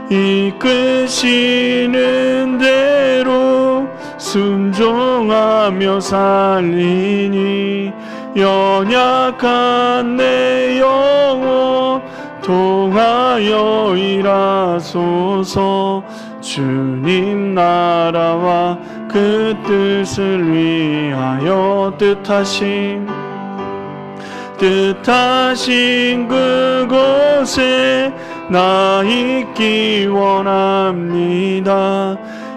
이끄시는 대로 순종하며 살리니 연약한 내 영혼 통하여 일하소서. 주님 나라와 그 뜻을 위하여 뜻하신 그곳에 나 있기 원합니다.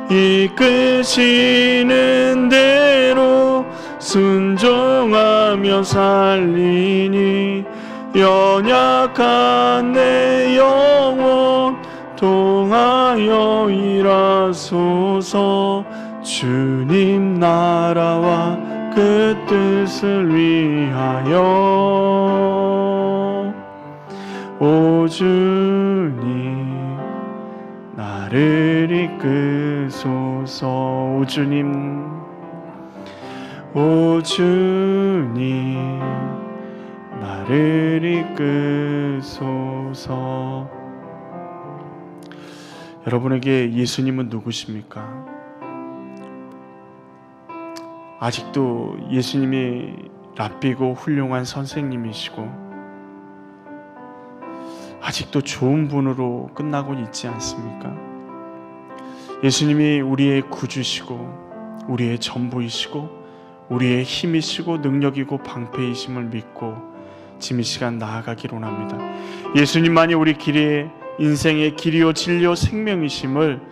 이끄시는 대로 순종하며 살리니 연약한 내 영혼 통하여 일하소서. 주님 나라와 그 뜻을 위하여 오 주님 나를 이끄소서. 오 주님 나를 이끄소서. 여러분에게 예수님은 누구십니까? 아직도 예수님이 랍비고 훌륭한 선생님이시고 아직도 좋은 분으로 끝나고 있지 않습니까? 예수님이 우리의 구주시고 우리의 전부이시고 우리의 힘이시고 능력이고 방패이심을 믿고 지금 이 시간 나아가기로 합니다. 예수님만이 우리 길의 인생의 길이요 진리요 생명이심을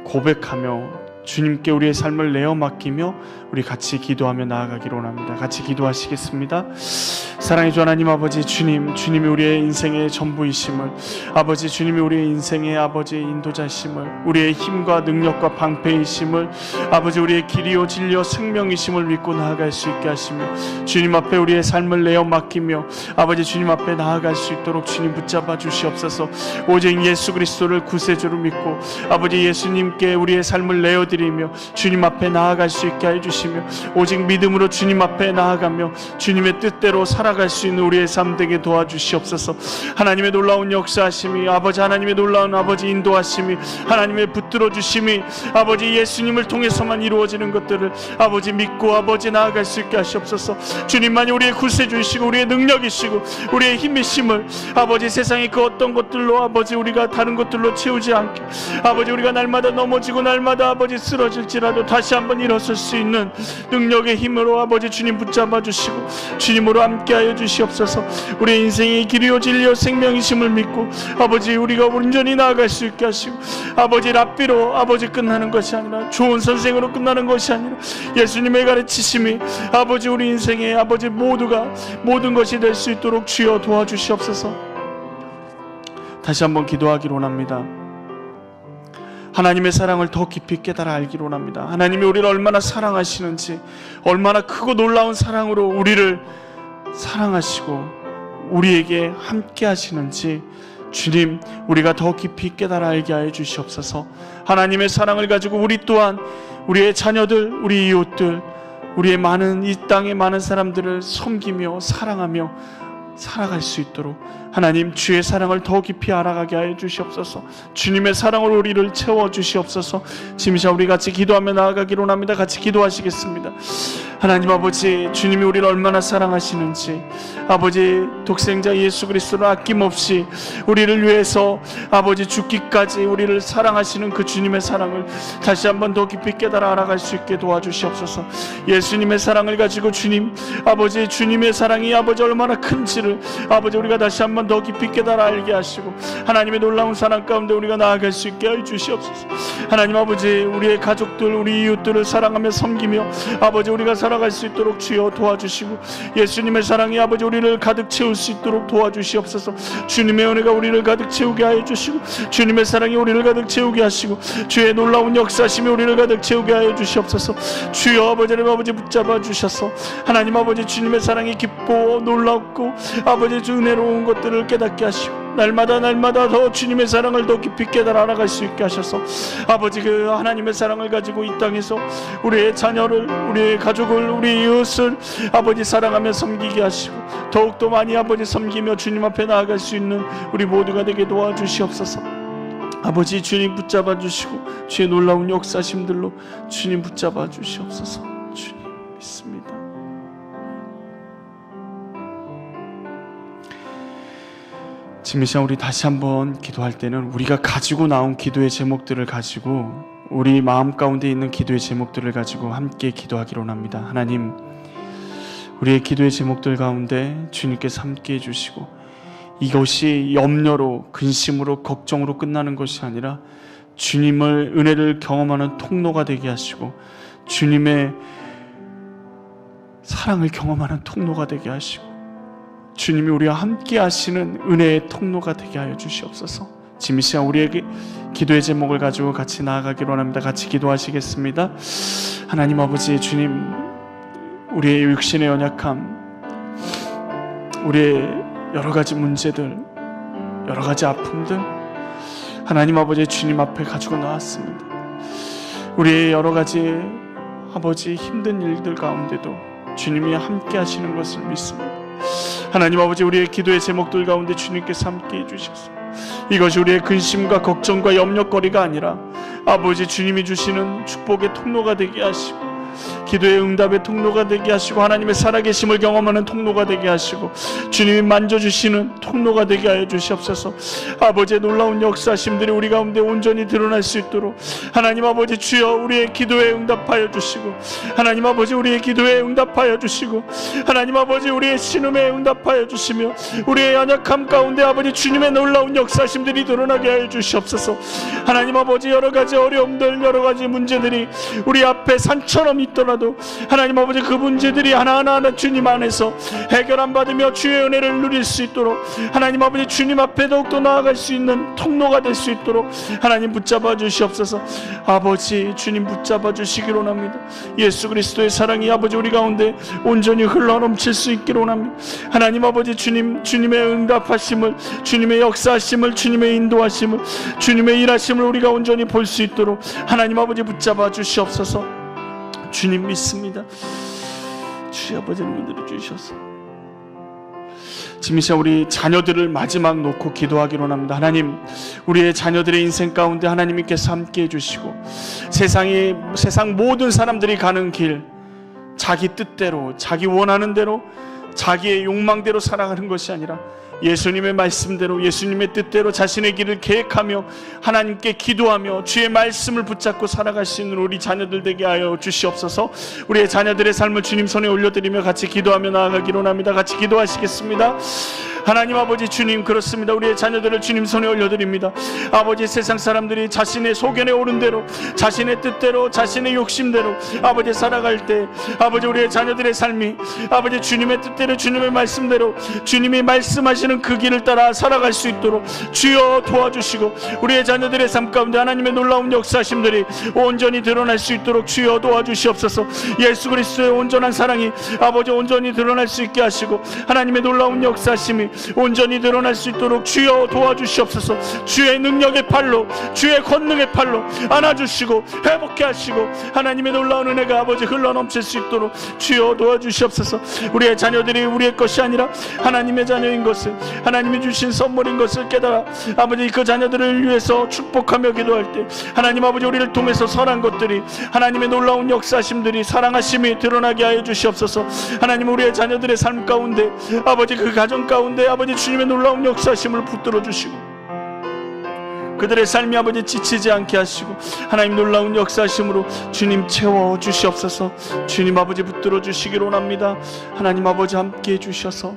고백하며 주님께 우리의 삶을 내어 맡기며 우리 같이 기도하며 나아가기로 합니다. 같이 기도하시겠습니다. 사랑의 주 하나님 아버지, 주님이 우리의 인생의 전부이심을, 아버지 주님이 우리의 인생의 아버지의 인도자이심을, 우리의 힘과 능력과 방패이심을, 아버지 우리의 길이요 진리요 생명이심을 믿고 나아갈 수 있게 하시며 주님 앞에 우리의 삶을 내어 맡기며 아버지 주님 앞에 나아갈 수 있도록 주님 붙잡아 주시옵소서. 오직 예수 그리스도를 구세주로 믿고 아버지 예수님께 우리의 삶을 내어 올려드리며 주님 앞에 나아갈 수 있게 해주시며 오직 믿음으로 주님 앞에 나아가며 주님의 뜻대로 살아갈 수 있는 우리의 삶 되게 도와주시옵소서. 하나님의 놀라운 역사하심이, 아버지 하나님의 놀라운 아버지 인도하심이, 하나님의 붙들어 주심이 아버지 예수님을 통해서만 이루어지는 것들을 아버지 믿고 아버지 나아갈 수 있게 하시옵소서. 주님만이 우리의 구세주이시고 우리의 능력이시고 우리의 힘이심을 아버지 세상의 그 어떤 것들로 아버지 우리가 다른 것들로 채우지 않게 아버지 우리가 날마다 넘어지고 날마다 아버지 쓰러질지라도 다시 한번 일어설 수 있는 능력의 힘으로 아버지 주님 붙잡아 주시고 주님으로 함께하여 주시옵소서. 우리의 인생의 길이요 진리요 생명이심을 믿고 아버지 우리가 온전히 나아갈 수 있게 하시고 아버지 랍비로 아버지 끝나는 것이 아니라 좋은 선생으로 끝나는 것이 아니라 예수님의 가르치심이 아버지 우리 인생의 아버지 모두가 모든 것이 될 수 있도록 주여 도와주시옵소서. 다시 한번 기도하기로 합니다. 하나님의 사랑을 더 깊이 깨달아 알기로 합니다. 하나님이 우리를 얼마나 사랑하시는지, 얼마나 크고 놀라운 사랑으로 우리를 사랑하시고 우리에게 함께 하시는지 주님 우리가 더 깊이 깨달아 알게 하여 주시옵소서. 하나님의 사랑을 가지고 우리 또한 우리의 자녀들, 우리 이웃들, 우리의 많은 이 땅의 많은 사람들을 섬기며 사랑하며 살아갈 수 있도록 하나님 주의 사랑을 더 깊이 알아가게 하여 주시옵소서. 주님의 사랑으로 우리를 채워주시옵소서. 지금 이 시간 우리 같이 기도하며 나아가기로 합니다. 같이 기도하시겠습니다. 하나님 아버지, 주님이 우리를 얼마나 사랑하시는지 아버지 독생자 예수 그리스도를 아낌없이 우리를 위해서 아버지 죽기까지 우리를 사랑하시는 그 주님의 사랑을 다시 한번 더 깊이 깨달아 알아갈 수 있게 도와주시옵소서. 예수님의 사랑을 가지고 주님 아버지 주님의 사랑이 아버지 얼마나 큰지를 아버지 우리가 다시 한번 더 깊이 깨달아 알게 하시고 하나님의 놀라운 사랑 가운데 우리가 나아갈 수 있게 해 주시옵소서. 하나님 아버지 우리의 가족들 우리 이웃들을 사랑하며 섬기며 아버지 우리가 살아갈 수 있도록 주여 도와주시고 예수님의 사랑이 아버지 우리를 가득 채울 수 있도록 도와주시옵소서. 주님의 은혜가 우리를 가득 채우게 하여 주시고 주님의 사랑이 우리를 가득 채우게 하시고 주의 놀라운 역사심이 우리를 가득 채우게 하여 주시옵소서. 주여 아버지 하나님 아버지 붙잡아 주셔서 하나님 아버지 주님의 사랑이 깊고 놀랍고 아버지 주 은혜로운 것들을 깨닫게 하시고 날마다 더 주님의 사랑을 더 깊이 깨달아 알아갈 수 있게 하셔서 아버지 그 하나님의 사랑을 가지고 이 땅에서 우리의 자녀를 우리의 가족을 우리 이웃을 아버지 사랑하며 섬기게 하시고 더욱더 많이 아버지 섬기며 주님 앞에 나아갈 수 있는 우리 모두가 되게 도와주시옵소서. 아버지 주님 붙잡아 주시고 주의 놀라운 역사심들로 주님 붙잡아 주시옵소서. 주님 믿습니다. 지금 이 시간 우리 다시 한번 기도할 때는 우리가 가지고 나온 기도의 제목들을 가지고 우리 마음 가운데 있는 기도의 제목들을 가지고 함께 기도하기로 합니다. 하나님 우리의 기도의 제목들 가운데 주님께서 함께 해주시고 이것이 염려로 근심으로 걱정으로 끝나는 것이 아니라 주님을 은혜를 경험하는 통로가 되게 하시고 주님의 사랑을 경험하는 통로가 되게 하시고 주님이 우리와 함께 하시는 은혜의 통로가 되게 하여 주시옵소서. 지금 이 시간 우리에게 기도의 제목을 가지고 같이 나아가기로 합니다. 같이 기도하시겠습니다. 하나님 아버지 주님 우리의 육신의 연약함 우리의 여러 가지 문제들 여러 가지 아픔들 하나님 아버지 주님 앞에 가지고 나왔습니다. 우리의 여러 가지 아버지 힘든 일들 가운데도 주님이 함께 하시는 것을 믿습니다. 하나님 아버지 우리의 기도의 제목들 가운데 주님께서 함께 해주셔서 이것이 우리의 근심과 걱정과 염려거리가 아니라 아버지 주님이 주시는 축복의 통로가 되게 하시고 기도의 응답의 통로가 되게 하시고 하나님의 살아계심을 경험하는 통로가 되게 하시고 주님이 만져주시는 통로가 되게 하여 주시옵소서. 아버지의 놀라운 역사심들이 우리 가운데 온전히 드러날 수 있도록 하나님 아버지 주여 우리의 기도에 응답하여 주시고 하나님 아버지 우리의 기도에 응답하여 주시고 하나님 아버지 우리의 신음에 응답하여 주시며 우리의 연약함 가운데 아버지 주님의 놀라운 역사심들이 드러나게 하여 주시옵소서. 하나님 아버지 여러 가지 어려움들 여러 가지 문제들이 우리 앞에 산처럼 있더라도 하나도 하나님 아버지 그 문제들이 하나하나 주님 안에서 해결함 받으며 주의 은혜를 누릴 수 있도록 하나님 아버지 주님 앞에 더욱더 나아갈 수 있는 통로가 될 수 있도록 하나님 붙잡아 주시옵소서. 아버지 주님 붙잡아 주시기로 원합니다. 예수 그리스도의 사랑이 아버지 우리 가운데 온전히 흘러넘칠 수 있기로 원합니다. 하나님 아버지 주님의 응답하심을, 주님의 역사하심을, 주님의 인도하심을, 주님의 일하심을 우리가 온전히 볼 수 있도록 하나님 아버지 붙잡아 주시옵소서. 주님 믿습니다. 주의 아버지를 믿어 주셔서 지금 이 시간 우리 자녀들을 마지막 놓고 기도하기로 합니다. 하나님, 우리의 자녀들의 인생 가운데 하나님께서 함께 해주시고 세상 모든 사람들이 가는 길, 자기 뜻대로, 자기 원하는 대로, 자기의 욕망대로 살아가는 것이 아니라 예수님의 말씀대로, 예수님의 뜻대로 자신의 길을 계획하며 하나님께 기도하며 주의 말씀을 붙잡고 살아갈 수 있는 우리 자녀들 되게 하여 주시옵소서. 우리의 자녀들의 삶을 주님 손에 올려드리며 같이 기도하며 나아가기로 합니다. 같이 기도하시겠습니다. 하나님 아버지 주님, 그렇습니다. 우리의 자녀들을 주님 손에 올려드립니다. 아버지, 세상 사람들이 자신의 소견에 오른 대로, 자신의 뜻대로, 자신의 욕심대로 아버지 살아갈 때 아버지 우리의 자녀들의 삶이 아버지 주님의 뜻대로, 주님의 말씀대로, 주님이 말씀하시는 그 길을 따라 살아갈 수 있도록 주여 도와주시고 우리의 자녀들의 삶 가운데 하나님의 놀라운 역사심들이 온전히 드러날 수 있도록 주여 도와주시옵소서. 예수 그리스도의 온전한 사랑이 아버지 온전히 드러날 수 있게 하시고 하나님의 놀라운 역사심이 온전히 드러날 수 있도록 주여 도와주시옵소서. 주의 능력의 팔로, 주의 권능의 팔로 안아주시고 회복케 하시고 하나님의 놀라운 은혜가 아버지 흘러넘칠 수 있도록 주여 도와주시옵소서. 우리의 자녀들이 우리의 것이 아니라 하나님의 자녀인 것을, 하나님이 주신 선물인 것을 깨달아 아버지 그 자녀들을 위해서 축복하며 기도할 때 하나님 아버지 우리를 통해서 선한 것들이, 하나님의 놀라운 역사심들이, 사랑하심이 드러나게 하여 주시옵소서. 하나님, 우리의 자녀들의 삶 가운데 아버지 그 가정 가운데 아버지 주님의 놀라운 역사심을 붙들어 주시고 그들의 삶이 아버지 지치지 않게 하시고 하나님 놀라운 역사심으로 주님 채워 주시옵소서. 주님 아버지 붙들어 주시기로 원합니다. 하나님 아버지 함께 해주셔서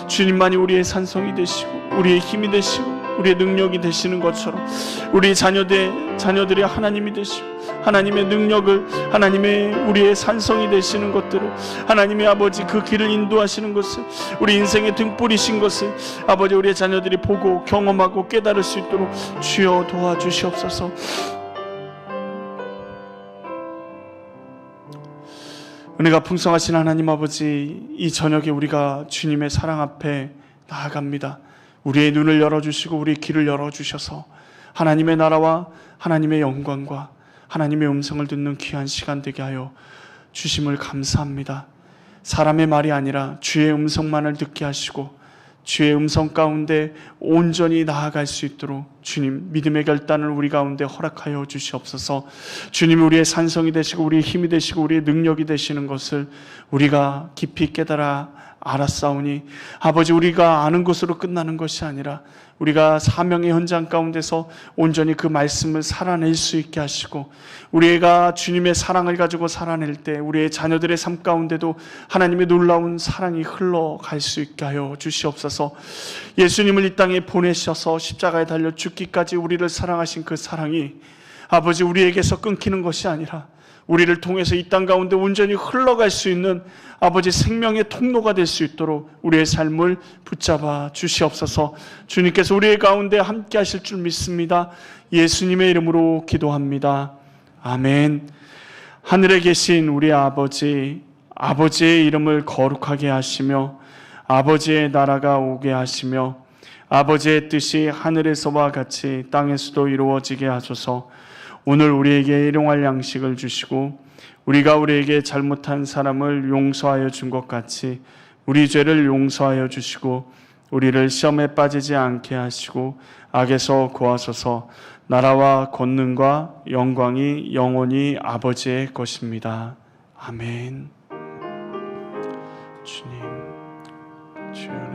주님만이 우리의 산성이 되시고 우리의 힘이 되시고 우리의 능력이 되시는 것처럼 우리 자녀들이 하나님이 되시고 하나님의 능력을, 하나님의 우리의 산성이 되시는 것들을, 하나님의 아버지 그 길을 인도하시는 것을, 우리 인생의 등불이신 것을 아버지 우리의 자녀들이 보고 경험하고 깨달을 수 있도록 주여 도와주시옵소서. 은혜가 풍성하신 하나님 아버지, 이 저녁에 우리가 주님의 사랑 앞에 나아갑니다. 우리의 눈을 열어주시고 우리의 길을 열어주셔서 하나님의 나라와 하나님의 영광과 하나님의 음성을 듣는 귀한 시간 되게 하여 주심을 감사합니다. 사람의 말이 아니라 주의 음성만을 듣게 하시고 주의 음성 가운데 온전히 나아갈 수 있도록 주님 믿음의 결단을 우리 가운데 허락하여 주시옵소서. 주님 우리의 산성이 되시고 우리의 힘이 되시고 우리의 능력이 되시는 것을 우리가 깊이 깨달아 알았사오니 아버지, 우리가 아는 것으로 끝나는 것이 아니라 우리가 사명의 현장 가운데서 온전히 그 말씀을 살아낼 수 있게 하시고 우리가 주님의 사랑을 가지고 살아낼 때 우리의 자녀들의 삶 가운데도 하나님의 놀라운 사랑이 흘러갈 수 있게 하여 주시옵소서. 예수님을 이 땅에 보내셔서 십자가에 달려 죽기까지 우리를 사랑하신 그 사랑이 아버지 우리에게서 끊기는 것이 아니라 우리를 통해서 이 땅 가운데 온전히 흘러갈 수 있는 아버지 생명의 통로가 될 수 있도록 우리의 삶을 붙잡아 주시옵소서. 주님께서 우리의 가운데 함께 하실 줄 믿습니다. 예수님의 이름으로 기도합니다. 아멘. 하늘에 계신 우리 아버지, 아버지의 이름을 거룩하게 하시며 아버지의 나라가 오게 하시며 아버지의 뜻이 하늘에서와 같이 땅에서도 이루어지게 하소서. 오늘 우리에게 일용할 양식을 주시고 우리가 우리에게 잘못한 사람을 용서하여 준 것 같이 우리 죄를 용서하여 주시고 우리를 시험에 빠지지 않게 하시고 악에서 구하소서. 나라와 권능과 영광이 영원히 아버지의 것입니다. 아멘. 주님, 주여.